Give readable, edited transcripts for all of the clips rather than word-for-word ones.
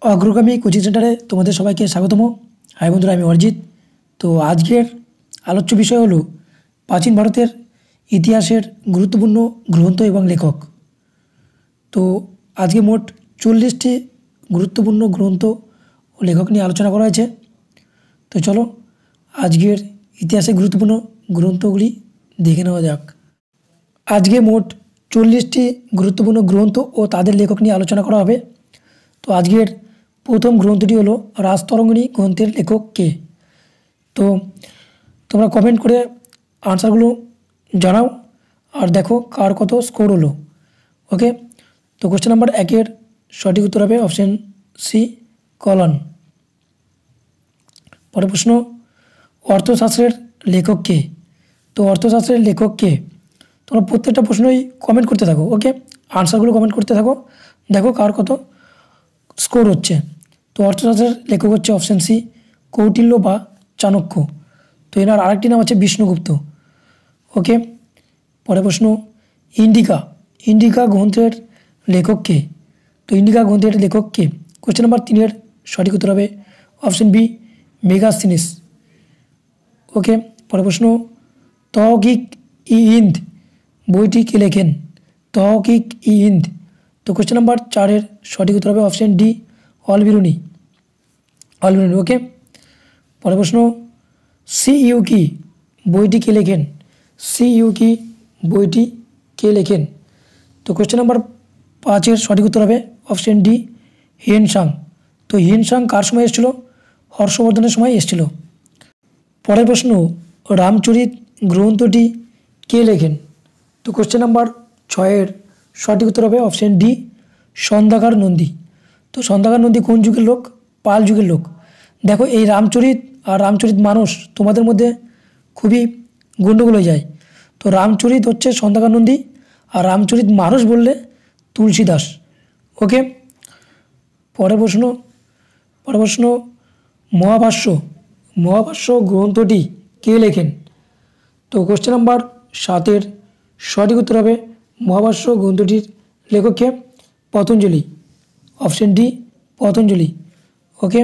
অগ্রগামী কোচিং সেন্টারে তোমাদের সবাইকে স্বাগতম। হাই বন্ধুরা, আমি অরিজিৎ। তো আজকের আলোচ্য বিষয় হলো প্রাচীন ভারতের ইতিহাসের গুরুত্বপূর্ণ গ্রন্থ এবং লেখক। তো আজকে মোট 40টি গুরুত্বপূর্ণ গ্রন্থ ও লেখক নিয়ে আলোচনা করা হয়েছে। তো চলো আজকের ইতিহাসের গুরুত্বপূর্ণ গ্রন্থগুলি দেখে নেওয়া যাক। আজকে মোট 40টি গুরুত্বপূর্ণ গ্রন্থ ও তাদের লেখক নিয়ে আলোচনা করা হবে। তো আজকের প্রথম গ্রন্থটি হলো রাজতরঙ্গিনী গ্রন্থের লেখক কে। তো তোমরা কমেন্ট করে আনসারগুলো জানাও আর দেখো কার কত স্কোর হলো। ওকে, তো কোশ্চেন নাম্বার 1-এর সঠিক উত্তর হবে অপশন সি, কলন। পরের প্রশ্ন, অর্থশাস্ত্রের লেখক কে। তো অর্থশাস্ত্রের লেখক কে, তোমরা প্রত্যেকটা প্রশ্নই কমেন্ট করতে থাকো। ওকে, আনসারগুলো কমেন্ট করতে থাকো, দেখো কার কত স্কোর হচ্ছে। তো অর্থশাস্ত্রের লেখক হচ্ছে অপশন সি, কৌটিল্য বা চাণক্য। তো এনার আরেকটি নাম আছে বিষ্ণুগুপ্ত। ওকে, পরের প্রশ্ন, ইন্ডিকা গ্রন্থের লেখক কে। তো ইন্ডিকা গ্রন্থের লেখক কে, কোশ্চেন নাম্বার 3-এর সঠিক উত্তর হবে অপশন বি, মেগাস্তিনিস। ওকে, পরের প্রশ্ন, তহকিক-ই-হিন্দ বইটি কে লেখেন। তহকিক-ই-হিন্দ। তো কোশ্চেন নাম্বার 4-এর সঠিক উত্তর হবে অপশন ডি, অলবিরুনি। ওকে, পরের প্রশ্ন, সিইউকি বইটি কে লেখেন। সিইউকি বইটি কে লেখেন। তো কোশ্চেন নাম্বার 5-এর সঠিক উত্তর হবে অপশন ডি, হিউয়েন-সাং। তো হিউয়েন-সাং কার সময় এসেছিল, হর্ষবর্ধনের সময় এসেছিল। পরের প্রশ্ন, রামচরিত গ্রন্থটি কে লেখেন। তো কোশ্চেন নাম্বার 6-এর সঠিক উত্তর হবে অপশন ডি, সন্ধ্যাকার নন্দী। তো সন্ধ্যাকার নন্দী কোন যুগের লোক, পাল যুগের লোক। দেখো এই রামচরিত আর রামচরিত মানস তোমাদের মধ্যে খুবই গণ্ডগোল হয়ে যায়। তো রামচরিত হচ্ছে সন্ধ্যাকার নন্দী আর রামচরিত মানস বললে তুলসীদাস। ওকে, পরের প্রশ্ন, মহাভাষ্য গ্রন্থটি কে লেখেন। তো কোশ্চেন নাম্বার 7-এর সঠিক উত্তর হবে মহাভাষ্য গ্রন্থটির লেখক কে, Patanjali. Option D, Patanjali. Okay,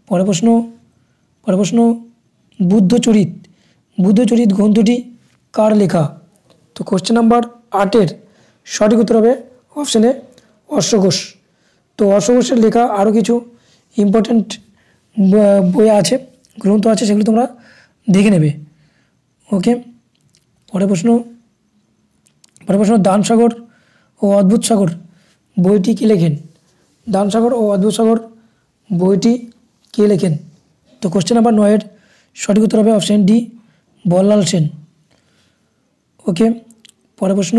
পরের প্রশ্ন, বুদ্ধচরিত গ্রন্থটি কার লেখা। তো কোশ্চেন নাম্বার 8-এর সঠিক উত্তর হবে অপশন এ, অশ্বঘোষ। তো অশ্বঘোষের লেখা আরও কিছু ইম্পর্ট্যান্ট বই আছে, গ্রন্থ আছে, সেগুলো তোমরা দেখে নেবে। ওকে, পরের প্রশ্ন, দানসাগর ও অদ্ভুত সাগর বইটি কে লেখেন। দানসাগর ও অদ্ভুত সাগর বইটি কে লেখেন। তো কোশ্চেন নাম্বার 9-এর সঠিক উত্তর হবে অপশন ডি, বল্লাল সেন। ওকে, পরের প্রশ্ন,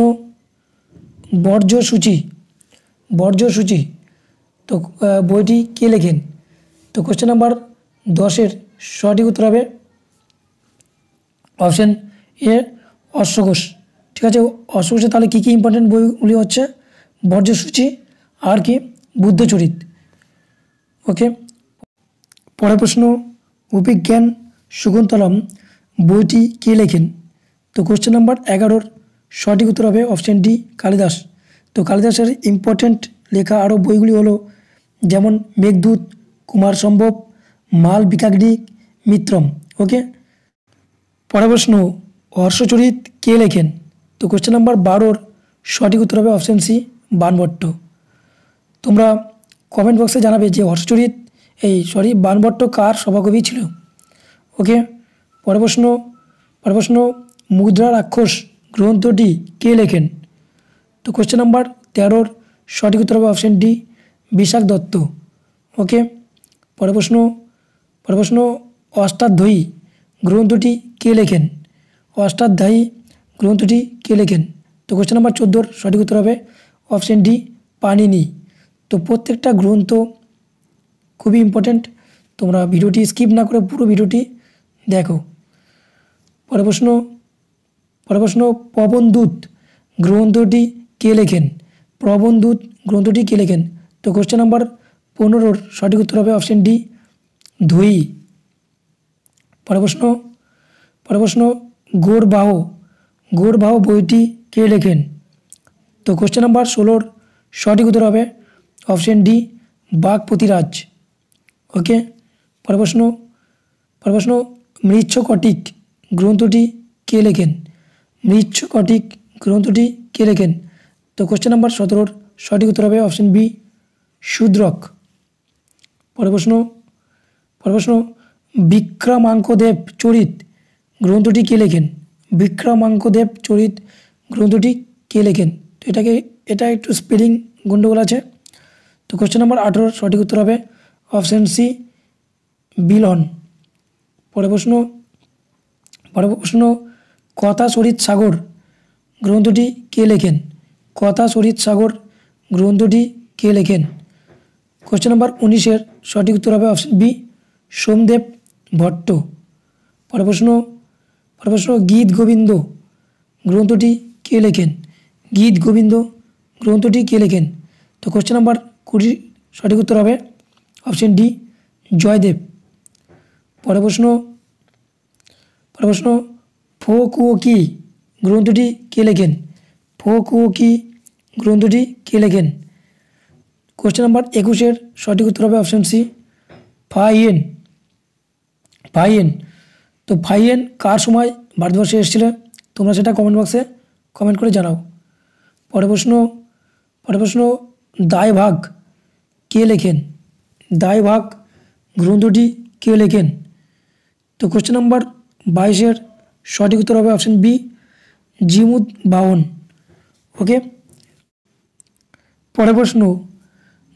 বর্জ্যসূচি তো বইটি কে লেখেন। তো কোশ্চেন নাম্বার 10-এর সঠিক উত্তর হবে অপশন এ, অশ্বঘোষ। ঠিক আছে, অশ্বঘোষে তাহলে কী কী ইম্পর্টেন্ট বইগুলি হচ্ছে, বর্জ্যসূচি আর কি, বুদ্ধচরিত। ওকে, পরের প্রশ্ন, অভিজ্ঞান শকুন্তলম বইটি কে লেখেন। তো কোশ্চেন নাম্বার 11-এর সঠিক উত্তর হবে অপশন ডি, কালিদাস। তো কালিদাসের ইম্পর্টেন্ট লেখা আরও বইগুলি হলো যেমন মেঘদূত, কুমার সম্ভব, মালবিকাগ্নি মিত্রম। ওকে, পরের প্রশ্ন, হর্ষচরিত কে লেখেন। তো কোশ্চেন নাম্বার 12-এর সঠিক উত্তর হবে অপশন সি, বাণভট্ট। তোমরা কমেন্ট বক্সে জানাবে যে বাণভট্ট কার সভাকবি ছিল। ওকে, পরের প্রশ্ন, মুদ্রা রাক্ষস গ্রন্থটি কে লেখেন। তো কোশ্চেন নাম্বার 13-এর সঠিক উত্তর হবে অপশন ডি, বিশাখ দত্ত। ওকে, পরের প্রশ্ন, অষ্টাধ্যায়ী গ্রন্থটি কে লেখেন। অষ্টাধ্যায়ী গ্রন্থটি কে লেখেন। তো কোশ্চেন নাম্বার 14-এর সঠিক উত্তর হবে অপশন ডি, পাণিনি। তো প্রত্যেকটা গ্রন্থ খুবই ইম্পর্ট্যান্ট, তোমরা ভিডিওটি স্কিপ না করে পুরো ভিডিওটি দেখো। পরের প্রশ্ন, প্রবন্ধদূত গ্রন্থটি কে লেখেন। প্রবন্ধদূত গ্রন্থটি কে লেখেন। তো কোশ্চেন নাম্বার 15-এর সঠিক উত্তর হবে অপশন ডি, ধুই। পরের প্রশ্ন, গৌড়বাহ বইটি কে লেখেন। তো কোশ্চেন নাম্বার 16-এর সঠিক উত্তর হবে অপশন ডি, বাকপতিরাজ। ওকে, পরের প্রশ্ন মৃচ্ছকটিক গ্রন্থটি কে লেখেন? মৃচ্ছকটিক গ্রন্থটি কে লেখেন? তো কোশ্চেন নাম্বার 17 সঠিক উত্তর হবে অপশন বি শূদ্রক। পরের প্রশ্ন বিক্রমাঙ্কদেব চরিত গ্রন্থটি কে লেখেন? বিক্রমাঙ্কদেব চরিত গ্রন্থটি কে লেখেন? তো এটা একটু স্পেলিং গন্ডগোল আছে। তো কোশ্চেন নাম্বার 18 সঠিক উত্তর হবে অপশন সি বিলহন। পরের প্রশ্ন কথা সরিত সাগর গ্রন্থটি কে লেখেন? কথা সরিত সাগর গ্রন্থটি কে লেখেন? কোশ্চেন নাম্বার 19 সঠিক উত্তর হবে অপশন বি সোমদেব ভট্ট। পরের প্রশ্ন গীত গোবিন্দ গ্রন্থটি কে লেখেন? গীত গোবিন্দ গ্রন্থটি কে লেখেন? তো কোশ্চেন নাম্বার 20 সঠিক উত্তর হবে অপশন ডি জয়দেব। পরের প্রশ্ন ফোকুওকি গ্রন্থটি কে লেখেন? ফোকুওকি গ্রন্থটি কে লেখেন? কোশ্চেন নাম্বার 21 সঠিক উত্তর হবে অপশন সি ফাহিয়েন। তো ফাহিয়েন কার সময় ভারতবর্ষে এসেছিল? তোমরা সেটা কমেন্ট বক্সে কমেন্ট করে জানাও। পরের প্রশ্ন দায়ভাগ কে লেখেন? দায়ভাগ গ্রন্থটি কে লেখেন? তো কোশ্চেন নাম্বার 22 সঠিক উত্তর হবে অপশন বি জিমুদ বাহন। ওকে, পরের প্রশ্ন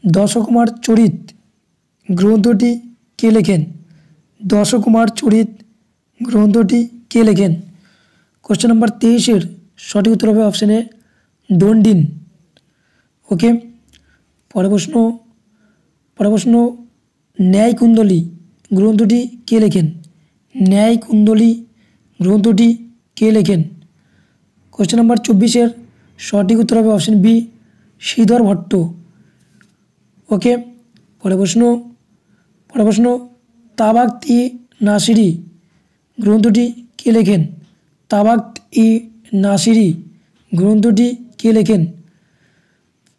দশকুমার চরিত গ্রন্থটি কে লেখেন? দশকুমার চরিত গ্রন্থটি কে লেখেন? কোশ্চেন নাম্বার 23 সঠিক উত্তর হবে অপশন এ দণ্ডিন। ওকে, পরের প্রশ্ন ন্যায়কুণ্ডলী গ্রন্থটি কে লেখেন? ন্যায়কুণ্ডলী গ্রন্থটি কে লেখেন? কোশ্চেন নাম্বার 24 সঠিক উত্তর হবে অপশন বি শ্রীধর ভট্ট। ওকে, পরের প্রশ্ন তাবাক্ত ই নাসিরি গ্রন্থটি কে লেখেন? তাবাক্ত ই নাসিরি গ্রন্থটি কে লেখেন?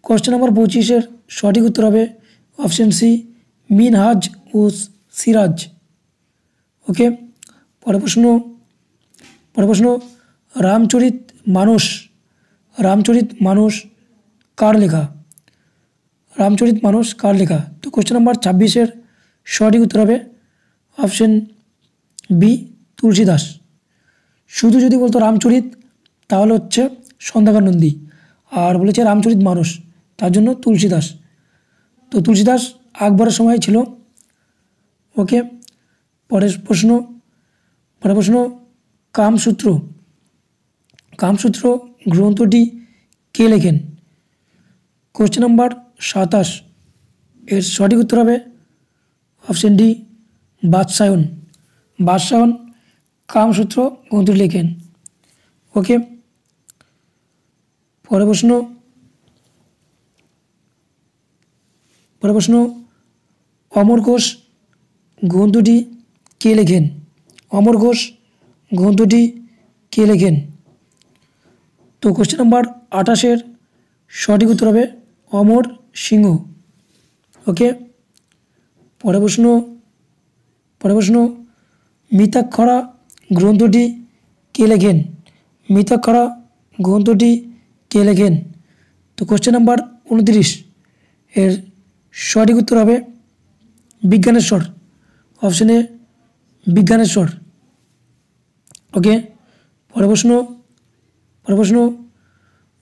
কোশ্চেন নাম্বার 25 সঠিক উত্তর হবে অপশন সি মিনহাজ উস সিরাজ। ওকে, পরের প্রশ্ন রামচরিত মানস কার লেখা? রামচরিত মানস কার লেখা? তো কোশ্চেন নাম্বার 26 সঠিক উত্তর হবে অপশন বি তুলসীদাস। শুধু যদি বলতো রামচরিত তাহলে হচ্ছে সন্ধ্যাকর নন্দী, আর বলেছে রামচরিত মানস তার জন্য তুলসীদাস। তো তুলসীদাস আকবরের সময় ছিল। ওকে, পরের প্রশ্ন কামসূত্র গ্রন্থটি কে লেখেন? কোশ্চেন নাম্বার 27 এর সঠিক উত্তর হবে অপশন ডি বাদশায়ন কামসূত্র গ্রন্থটি লেখেন। ওকে, পরের প্রশ্ন অমর ঘোষ গ্রন্থটি কে লেখেন? অমর ঘোষ গ্রন্থটি কে লেখেন? তো কোশ্চেন নাম্বার 28 সঠিক উত্তর হবে অমর সিংহ। ওকে, পরের প্রশ্ন মিতাক্ষরা গ্রন্থটি কে লেখেন? মিতাক্ষরা গ্রন্থটি কে লেখেন? তো কোশ্চেন নাম্বার 29 এর সঠিক উত্তর হবে বিজ্ঞানেশ্বর। Option A বিজ্ঞানেশ্বর। ওকে, পরের প্রশ্ন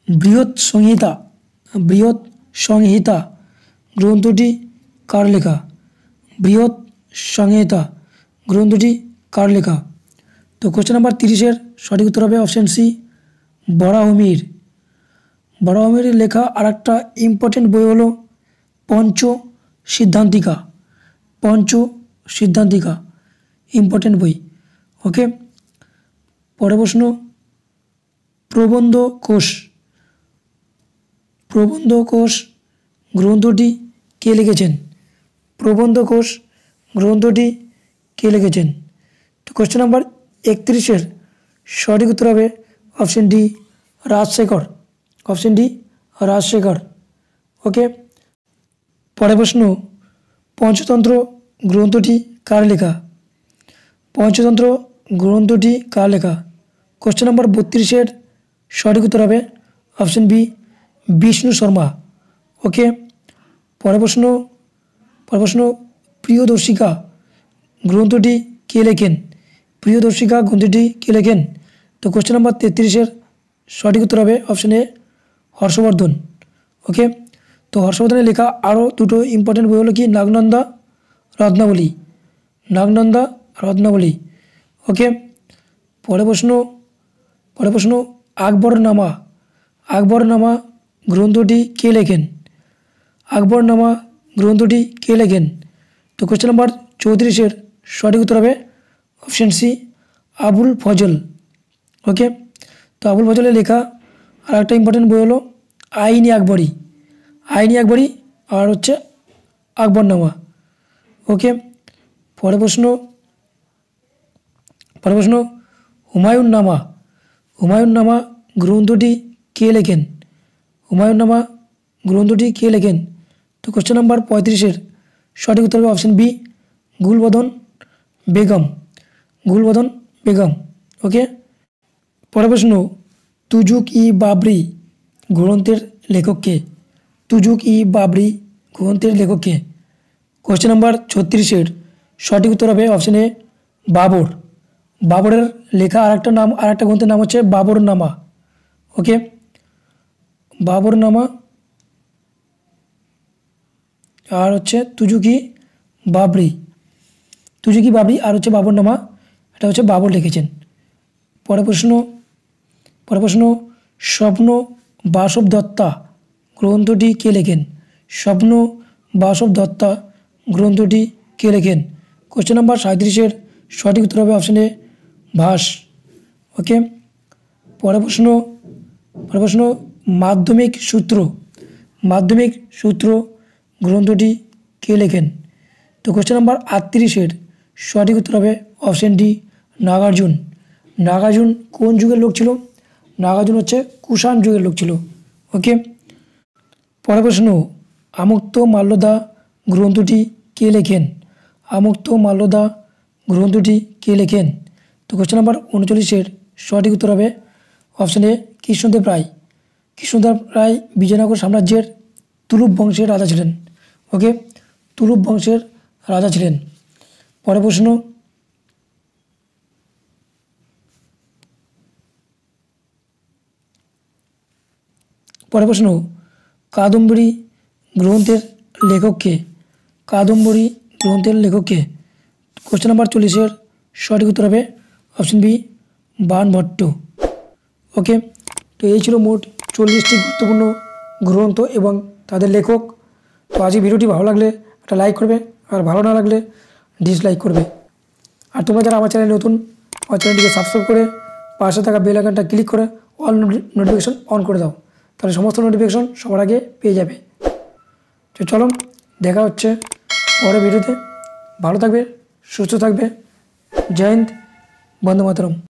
বৃহৎ সংহিতা গ্রন্থটি কার লেখা? বৃহৎ সংহিতা গ্রন্থটি কার লেখা? তো কোশ্চেন নাম্বার 30 সঠিক উত্তর হবে অপশন সি বরাহমির লেখা আর একটা ইম্পর্টেন্ট বই হলো পঞ্চ সিদ্ধান্তিকা ইম্পর্টেন্ট বই। ওকে, পরের প্রশ্ন প্রবন্ধ কোষ গ্রন্থটি কে লিখেছেন? প্রবন্ধ কোষ গ্রন্থটি কে লিখেছেন? তো কোশ্চেন নাম্বার 31 সঠিক উত্তর হবে অপশন ডি রাজশেখর। ওকে, পরের প্রশ্ন, পঞ্চতন্ত্র গ্রন্থটি কার লেখা? পঞ্চতন্ত্র গ্রন্থটি কার লেখা? কোশ্চেন নাম্বার 32-এর সঠিক উত্তর হবে অপশন বি, বিষ্ণু শর্মা। ওকে, পরের প্রশ্ন, প্রিয়দর্শিকা গ্রন্থটি কে লেখেন? প্রিয়দর্শিকা গ্রন্থটি কে লেখেন? তো কোশ্চেন নাম্বার 33-এর সঠিক উত্তর হবে অপশন এ, হর্ষবর্ধন। ওকে, তো হর্ষবর্ধনের লেখা আরও দুটো ইম্পর্টেন্ট বই হলো কি, নাগনন্দা রত্নাবলী, নাগনন্দা রত্নাবলী। ওকে, পরের প্রশ্ন, আকবরনামা গ্রন্থটি কে লেখেন? আকবরনামা গ্রন্থটি কে লেখেন? তো কোশ্চেন নাম্বার 34-এর সঠিক উত্তর হবে অপশন সি, আবুল ফজল। ওকে, তো আবুল ফজলের লেখা আর একটা ইম্পর্টেন্ট বই হলো আইনি আকবরী, আইনি আকবরী আর হচ্ছে আকবরনামা। ওকে, পরের প্রশ্ন, হুমায়ুন নামা গ্রন্থটি কে লেখেন? হুমায়ুন নামা গ্রন্থটি কে লেখেন? তো কোশ্চেন নাম্বার 35-এর সঠিক উত্তর হবে অপশন বি, গুলবদন বেগম, গুলবদন বেগম। ওকে, পরের প্রশ্ন, তুজুক-ই-বাবরি গ্রন্থের লেখক কে? তুজুক-ই-বাবরি গ্রন্থের লেখক কে? কোশ্চেন নাম্বার 36-এর সঠিক উত্তর হবে অপশন এ, বাবর। বাবরের লেখা আরেকটা গ্রন্থের নাম হচ্ছে বাবরনামা। ওকে, বাবরনামা আর হচ্ছে তুজুকি-বাবরি আর হচ্ছে বাবরনামা, এটা হচ্ছে বাবর লিখেছেন। পরের প্রশ্ন, স্বপ্ন বাসব দত্তা গ্রন্থটি কে লেখেন? স্বপ্ন বাসব দত্তা গ্রন্থটি কে লেখেন? কোশ্চেন নাম্বার 37-এর সঠিক উত্তর হবে অপশন এ, ভাস। ওকে, পরের প্রশ্ন, মাধ্যমিক সূত্র গ্রন্থটি কে লেখেন? তো কোশ্চেন নাম্বার 38-এর সঠিক উত্তর হবে অপশন ডি, নাগার্জুন। নাগার্জুন কোন যুগের লোক ছিল? নাগার্জুন হচ্ছে কুষাণ যুগের লোক ছিল। ওকে, পরের প্রশ্ন, আমুক্তমাল্যদা গ্রন্থটি কে লেখেন? আমুক্তমাল্যদা গ্রন্থটি কে লেখেন? তো কোশ্চেন নাম্বার 39-এর সঠিক উত্তর হবে অপশন এ, কৃষ্ণদেব রায়। কৃষ্ণদেব রায় বিজয়নগর সাম্রাজ্যের তুলুপ বংশের রাজা ছিলেন। ওকে, তুলুপ বংশের রাজা ছিলেন। পরের প্রশ্ন, কাদম্বরী গ্রন্থের লেখক কে? কাদম্বরী গ্রন্থের লেখক কে? কোশ্চেন নাম্বার 40-এর সঠিক উত্তর হবে অপশন বি, বাণভট্ট। ওকে, তো এই ছিল মোট 40টি গুরুত্বপূর্ণ গ্রন্থ এবং তাদের লেখক। তো আজকে ভিডিওটি ভালো লাগলে একটা লাইক করবে, আর ভালো না লাগলে ডিসলাইক করবে। আর তোমরা যারা আমার চ্যানেলে নতুন, আমার চ্যানেলটিকে সাবস্ক্রাইব করে পাশে থাকা বেল আইকনটা ক্লিক করে অল নোটিফিকেশন অন করে দাও, তাহলে সমস্ত নোটিফিকেশন সবার আগে পেয়ে যাবে। তো চলো, দেখা হচ্ছে পরের ভিডিওতে। ভালো থাকবে, সুস্থ থাকবে। জয় হিন্দ, বন্দে মাতরম।